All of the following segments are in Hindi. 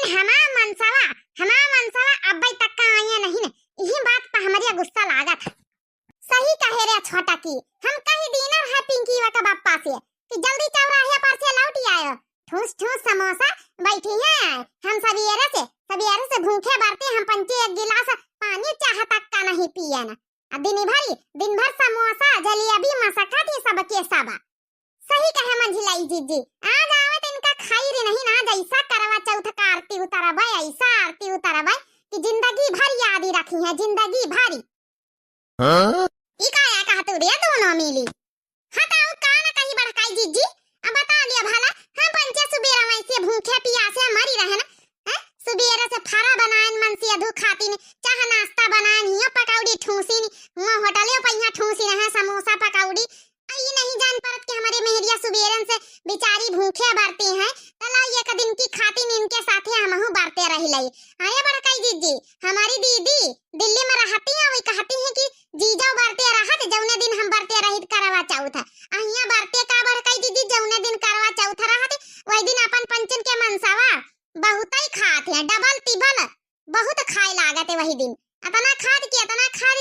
लेकिन हमा मनसावा अब्बई तक का आया नहीं न। यही बात पर हमारे गुस्सा लागा था। सही कहे रे छोटा की, हम कहीं डिनर है पिंकी वा का बाप्पा से कि जल्दी चौराहे पर से लौट आयो। ठूस ठूस समोसा बैठी हैं। हम सवेरे से भूखे बढ़ते हम पंचे एक गिलास पानी चाह तक का नहीं पिए न। दिन भर समोसा जलेबी मसका थी सबके सब। सही कहे मंझिलाई जीजी, आज आवत इनका खाई रे नहीं ना जैसा करवा चौथ का आरती उतारबे ऐसा आरती उतारबे कि जिंदगी भर याद रखी है, जिंदगी भर। हाँ? ई काया कहतु रे दोनों मिली। हटाओ कान कहीं बड़काई जीजी। अब बता लिया भला हम पंचे सुबेरा में से भूखे प्यासे मरी रहे ना। हैं? सुबेरा से फारा बनाएन मन से अधू खाती ने, चाह नाश्ता बनाएन हिया पकौड़ी ठूसी ने, हुआ होटले पे हिया ठूसी रहे समोसा पकौड़ी। आई नहीं जान परत के हमारे मेहरिया सुबेरन से बेचारी भूखे बढ़ती हैं। तला एक दिन की खाती ने इनके साथे हमहु बढ़ते रह लई। आया बड़काई जीजी, हमारी दीदी दिल्ली में रहती है, वही कहती है कि जीजा बढ़ते रहत जौने दिन हम बढ़ते रहित करवा चौथ। अहिया बढ़ते का बड़काई दीदी जौने दिन करवा चौथ रहत वही दिन अपन पंचन के मनसावा बहुत ही खात है, डबल टिबल बहुत खाए लागत है वही दिन। इतना खाद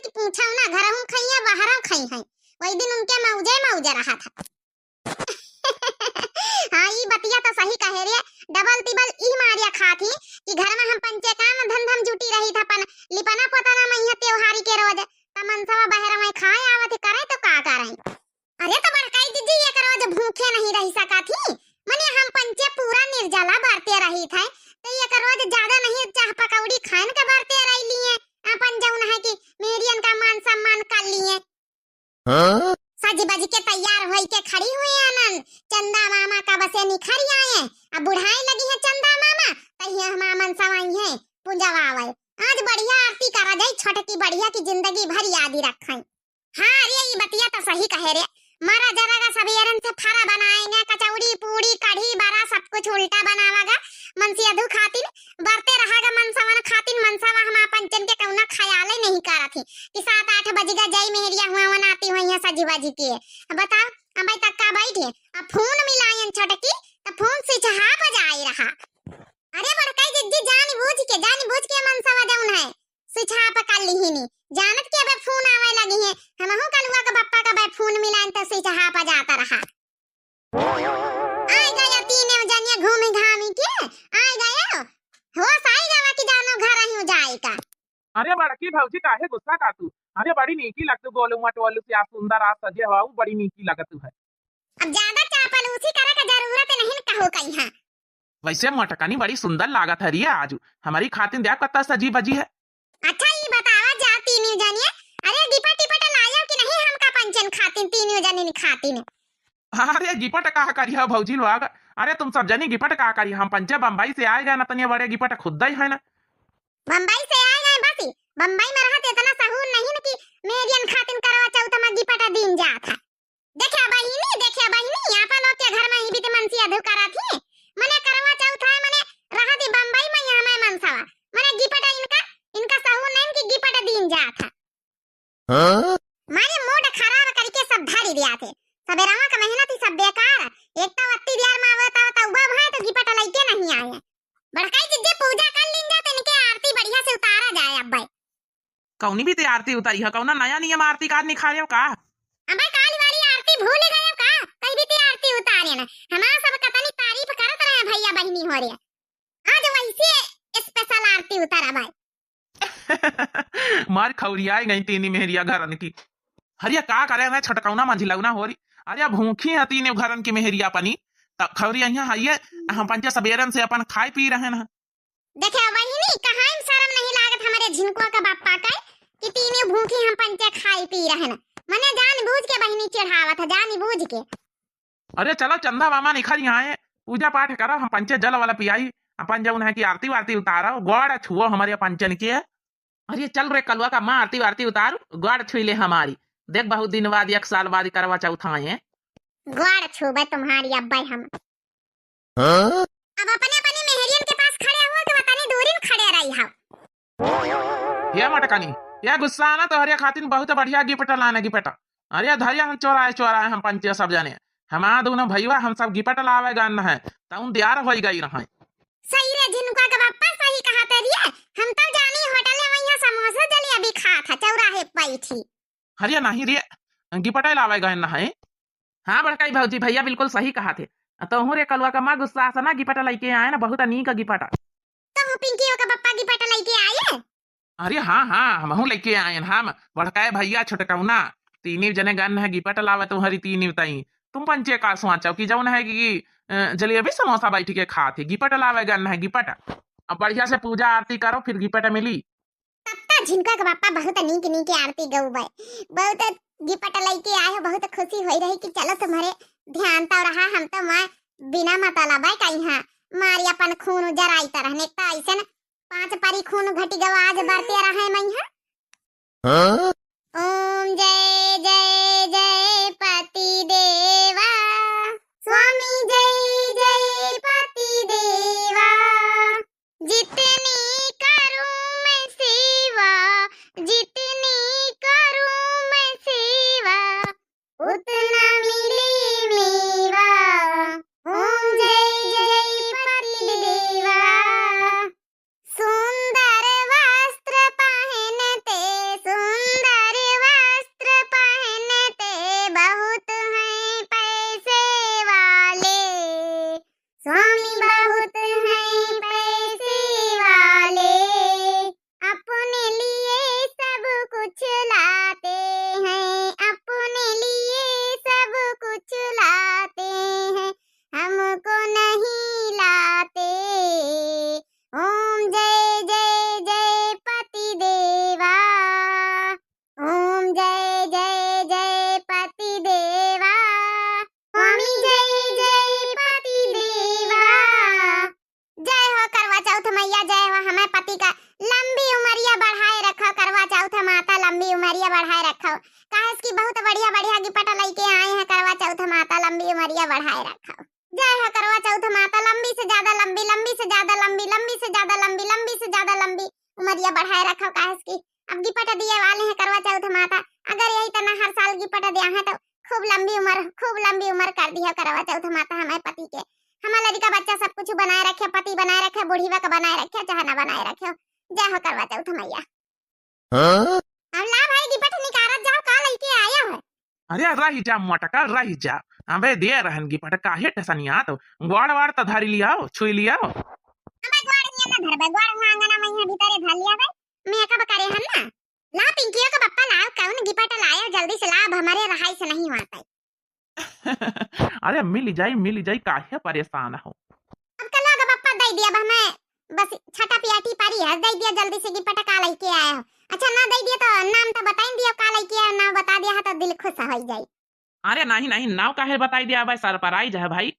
की पूछो ना, घर हम खइया बाहर खई है वही दिन उनके मौजे रहा था। हाँ ई बतिया तो सही कहे रे। डबल टिबल ई मारिया खाती कि घर में हम पंचे काम धंधम जुटी रही था पन लिपना पोताना मैया त्योहारी के रोज तमनसवा बहर में खाए आवत करे तो का करे। अरे तो बड़काई दीदी एक रोज भूखे नहीं रह सका थी। मने हम पंचे पूरा निर्जला बढ़ते रही थे तो एक रोज ज्यादा नहीं चाह पकौड़ी खान के बढ़ते रह लिए। अपन जौन है कि मेरियन का मान सम्मान कर लिए। हाँ? सज बज के तैयार होई के खड़ी हुई आनंद। चंदा मामा का बसे निखर आए। अब बुढ़ाई लगी है चंदा मामा तहिया हम मनसावाई है पूजवा आवे। आज बढ़िया आरती करा जाए छोटकी बढ़िया की जिंदगी भर याद रखें। हाँ अरे ये बतिया तो सही कहे रे। मारा जरा सवेरन से फारा बनाएंगे कचौड़ी पूड़ी कढ़ी बड़ा सब कुछ उल्टा बनावागा। मनसी अधू खातिन बढ़ते रहागा मनसावन खातिन मनसावा हम पंचन के कौना ख्याल ही नहीं करत थी कि 7-8 बजेगा जय मेहरिया हुआ बनाती हुई है सजी बाजी के। बताओ अब तक का बैठे अब फोन मिलायन छोटकी तो फोन स्विच हाफ जाई रहा। अरे बड़काई जिद्दी जान बूझ के मनसावा जौन है स्विच हाफ कर ली ही नहीं जानत के अब फोन आवे लगी है। हमहु कलुआ के बप्पा का फोन मिलायन तो स्विच हाफ जाता रहा। आई गया तीने जनिया घूमी घामी के आई गया होश आई गवा कि जानो घर ही हो जाएगा। अरे बड़की भौजी काहे गुस्सा का तू? अरे बड़ी नीकी लगतू गोलू मटोलू से सुंदर आज सजे हुआ बड़ी नीकी लगत है। अब ज्यादा चापलूसी करे का जरूरत नहीं कहो कहीं है। वैसे मटकानी बड़ी सुंदर लागत है रिया आज हमारी खातिन देख कत्ता सजी बजी है। अच्छा ये बतावा जा तीनों जनिया अरे गिपट लायो कि नहीं हमका पंचन खातिन तीनों जनी खातिन। अरे गिपट कहा करी है भौजी लोग? अरे तुम सब जनी गिपट कहा करी हम पंचे बम्बई से आए गए ना तनिया बड़े गिपट खुद ही है ना। बम्बई से आए गए बसी बम्बई में रहते इतना सहूर नहीं न कि मेरियन खातिन करवा चौथ में गिपट दिन जा था। देखा बहिनी यहाँ पर लोग के घर में ही भी मनसी अधू करा थी। मने करवा चौथ है मने रहा थी बम्बई में यहाँ में मनसावा मने गिपट इनका सहूर नहीं कि गिपट दिन जा था। हाँ? मारे मूड खराब करके सब धारी दिया थे। सबेरावा का मेहनत ही सब बेकार। एक तो अत्ती दियार में आवता उबा भाई तो गिपट लइके नहीं आए। बड़काई जिद्दी पूजा कर लिन जा तनिके आरती बढ़िया से उतारा जाए अब भाई। कौनी भी ते आरती उतारी है कौना नया नियम आरती का निखारे का? अबे काली वाली आरती भूल गए का? कहीं भी ते आरती उतारे ना। हमारा सब कतनी तारीफ करत रहे भैया बहिनी हो रे। आज वैसे स्पेशल आरती उतारा भाई। मार खौरियाए गई तीनी मेहरिया घरन की। हरिया का करे ना छटकौना मंझिलौना हो रही। अरे भूखी है तीने घरन की मेहरिया पनी तब खौरिया यहाँ हइये हम पंचे सबेरन से अपन खाए पी रहे ना। देखे बहिनी कहां शर्म नहीं लागत हमारे झिनकुआ का बाप्पा का कि तीने भूखी हम पंचे खाए पी रहे ना। मने जान बूझ के बहिनी चढ़ावत है जान बूझ के। अरे चलो चंदा मामा निखर यहाँ पूजा पाठ करो हम पंचे जल वाला पियाई अपन जौन है कि आरती वारती उतारो गौड़ छुओ हमारे पंचन के। अरे चल रे कलवा का माँ आरती वारती उतार गौड़ छुई ले हमारी। देख बहुत दिन बाद 1 साल बाद करवा चौथ आए गौड़ छुबे तुम्हारी अब्बा हम। हाँ? अब अपने अपनी मेहरियन के पास खड़े हुए तो बताने दूरी में खड़े रही हो। ये मटकानी ये गुस्सा आना तो हरिया खातिन बहुत बढ़िया गिपट लाने गिपट। अरे धरिया हम चोराए हम पंचे सब जने हमारा दोनों भैया हम सब गिपट लावे गन है तउन दियार हो गई रहा। सही रे झिनुका का बापा सही कहा तेरी। हम तो जानी होटल में वहीं समोसा जलेबी खा था चौराहे पे थी। अरे नहीं रे गिपटा लावेगा ना है। हाँ बड़काई भाजी भैया बिल्कुल सही कहा थे। तो हूँ रे कलुआ का माँ गुस्सा से ना गिपटा लेके आए ना बहुत नीक गिपटा। तो हम पिंकी का पापा की पटा लेके आए। अरे हाँ हाँ हम लेके आए हम बड़काए भैया छोटकौना तीन जने गन है गिपट लावे तुम्हारी तीन तई तुम पंचे का सोचो कि जौन है कि जलेबी समोसा बैठ के खाते गिपट लावे गन है गिपट। अब बढ़िया से पूजा आरती करो फिर गिपट मिली। तब तो झिनका का पापा बहुत नीक नीक आरती गौबे बहुत गिपट लेके आए हो बहुत खुशी हो रही कि चलो तुम्हारे ध्यान तो रहा हम तो मैं बिना मतलब है कहीं हाँ मारी अपन खून उजर आई तरह तो ऐसे न 5 पारी खून घटी गवा आज बरते रहे मैं हाँ। ओम जय जय जय पति देवा स्वामी जय जय पति देवा जितनी करूं मैं सेवा जितनी करूं मैं सेवा उतना मिले मेवा। ओम जय जय पति देवा सुंदर वस्त्र पहनते बहुत हैं पैसे वाले स्वामी बहुत हैं पैसे वाले अपने लिए सब कुछ लाते हैं अपने लिए सब कुछ लाते हैं हमको नहीं लाते। ओम जय जय जय पति देवा ओम जय जय जय पति देवा स्वामी जय जय पति देवा। जय हो करवा चौथ मैया जय हो हमें पति का लंबी उमरिया बढ़ाए रखो करवा चौथ माता लंबी उमरिया बढ़ाए रखो काहे की बहुत बढ़िया बढ़िया गिपटा लेके आए हैं करवा चौथ माता लंबी उमरिया बढ़ाए रखो। जय हो करवा चौथ माता लंबी से ज्यादा लंबी लंबी से ज्यादा लंबी लंबी से ज्यादा लंबी लंबी से ज्यादा लंबी उमरिया बढ़ाए रखो काहे की अब गिपटा दिए वाले हैं करवा चौथ माता अगर यही तना हर साल गिपटा दिया है तो खूब लंबी उम्र कर दी है करवा चौथ माता हमारे पति के हमारा लड़का बच्चा सब कुछ बनाए रखे पति बनाए रखे बूढ़ीवा का बनाए रखे चाहे ना बनाए रखे। जय हो करवा चौथ मैया। अब ला भाई गिपट निकारत जाओ का लेके आया है। अरे रही जा मोटका रही जा अबे दे रहन गिपट काहे टसनिया तो गोड़ वाड़ तो धरी लिया छुई लिया। अबे गोड़ निया ना धरबे गोड़ आंगना में यहां भीतरे धर लिया बे मैं कब करे हन ना ला पिंकियो का पप्पा लाओ कौन गिपट लाया जल्दी से ला अब हमारे रहाई से नहीं आता। अरे मिल जाई काहे परेशान हो। अब कल का पप्पा दे दिया अब हमें बस छटा पियाटी पारी है दे दिया जल्दी से गिपट का लेके आया हो। अच्छा ना दे दिया तो नाम तो बताई दिया का लेके आया नाम बता दिया है तो दिल खुश हो जाए। अरे नहीं नाव काहे बताई दिया भाई सरप्राइज है भाई।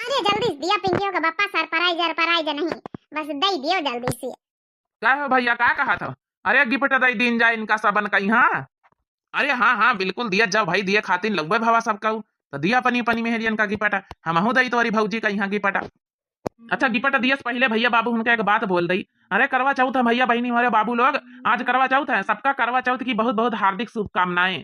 अरे जल्दी दिया पिंकियो का पप्पा सरप्राइज नहीं बस दे दियो जल्दी से। क्या हो भैया क्या कहा था। अरे गिफ्ट दे दिन जाए इनका सबन कहीं हाँ। अरे हाँ बिल्कुल दिया जाओ भाई दिया खातिर लगभग भवा सब कहू तो दिया पनी पनी मेहरियन का गिपट हमहू दई तोरी भौजी का यहाँ गिपट। अच्छा गिपट दियस पहले भैया बाबू उनका एक बात बोल दई। अरे करवा चौथ है भैया बहनी हमारे बाबू लोग आज करवा चौथ है सबका करवा चौथ की बहुत बहुत हार्दिक शुभकामनाएं।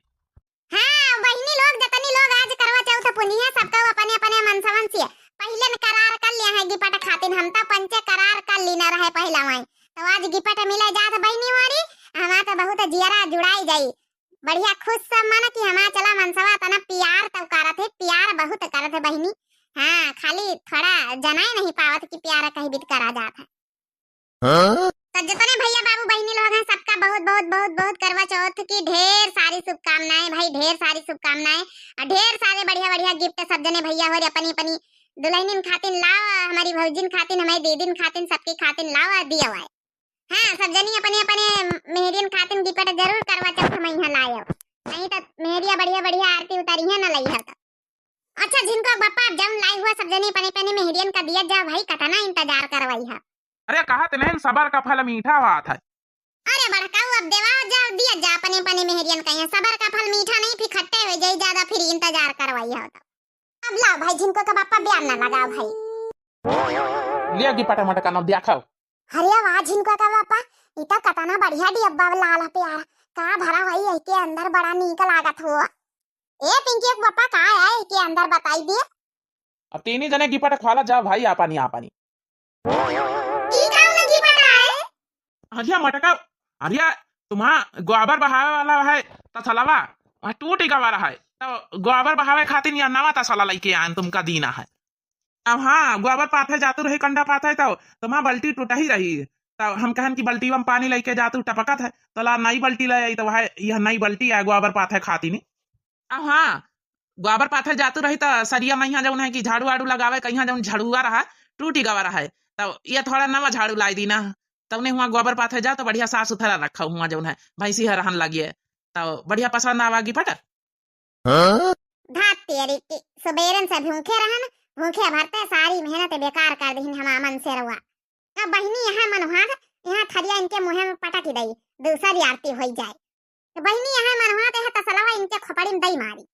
हाँ बहनी लोग जतनी लोग आज करवा चौथ पुनिया सबका अपने अपने मनसवन से पहले न करार कर लिया है गिपट खातिर हम तो पंचे करार कर लीना रहे पहला वहीं तो आज गिपट मिले जात बहनी हमारी हमारा तो बहुत जियरा जुड़ाई जाई बढ़िया खुश सब माना कि हमारा चला मनसवा तना प्यार तब करत है प्यार बहुत करत है बहनी। हाँ खाली थोड़ा जनाए नहीं पावत कि प्यार कहीं बीत करा जात है। तो जितने भैया बाबू बहनी लोग हैं सबका बहुत बहुत बहुत बहुत करवा चौथ की ढेर सारी शुभकामनाएं भाई ढेर सारी शुभकामनाएं और ढेर सारे बढ़िया बढ़िया गिफ्ट सब जने भैया हो अपनी अपनी दुल्हनिन खातिन लाओ हमारी भौजिन खातिन हमारी दीदिन खातिन सबकी खातिन लाओ दिया हुआ है। हाँ सब जनी अपने अपने मेहरियन खातिन गिफ्ट जरूर करवा चौथ में यहाँ लाए नहीं तो मेहरिया बढ़िया बढ़िया आरती उतारी है ना लाई है तो। अच्छा जिनको बापा जम लाई हुआ सब जनी अपने अपने मेहरियन का दिया जा भाई कतना इंतजार करवाई है। अरे कहा तो नहीं सबर का फल मीठा हुआ था। अरे बड़काऊ अब देवा जा दिया जा अपने अपने मेहरियन का यहाँ सबर का फल मीठा नहीं फिर खट्टे हुए जाई ज्यादा फिर इंतजार करवाई है तो। अब ला भाई जिनको का पापा बयान ना लगा भाई लिया गिपट मट का नाम दिया खाओ। अरे वाह जिनको का पापा इतना कतना बढ़िया डिब्बा लाला प्यारा का भरा भाई है के अंदर बड़ा नीक लागत हो। ए पिंकी के पापा का है के अंदर बताई दिए। अब तीन ही जने गिपट खवाला जाओ भाई आपानी आपानी। की खाऊ ना की पटाए अरिया मटका अरिया तुम्हा गोबर बहावे वाला है तसलवा वह टूट गवा रहा है तो गोबर बहावे खातिर या नवा तसला लेके आन तुमका दीना है। अब हाँ गोबर पाथे जातु रही कंडा पाथे तो तुम्हारा बल्टी टूटा ही रही। तो हम कहन कि बल्टी में पानी लेके जातु टपकत है तो ला नई बल्टी ले आई तो वह यह नई बल्टी है गोबर पाथे खाती नहीं। अब हाँ गोबर पाथे जातु रही तो सरिया मैया जौन है कि झाड़ू वाड़ू लगावे कहीं जौन झाड़ुआ रहा टूटी गवा रहा है तो ये थोड़ा नवा झाड़ू लाई दी ना तब ने हुआ गोबर पाथे जा तो बढ़िया साफ सुथरा रखा हुआ जौन है भैंसी है रहन लगी है तो बढ़िया पसंद आवागी पटा। धात तेरी की सबेरन से भूखे रहन भूखे भरते सारी मेहनत बेकार कर दीन हम मन से रहुआ। अब बहिनी यहाँ मनहुआ यहाँ थरिया इनके मुँह में पटक दई दूसरी आरती हो जाए तो बहिनी यहाँ मनहुआ तो तसलवा इनके खोपड़ी में दई मारी।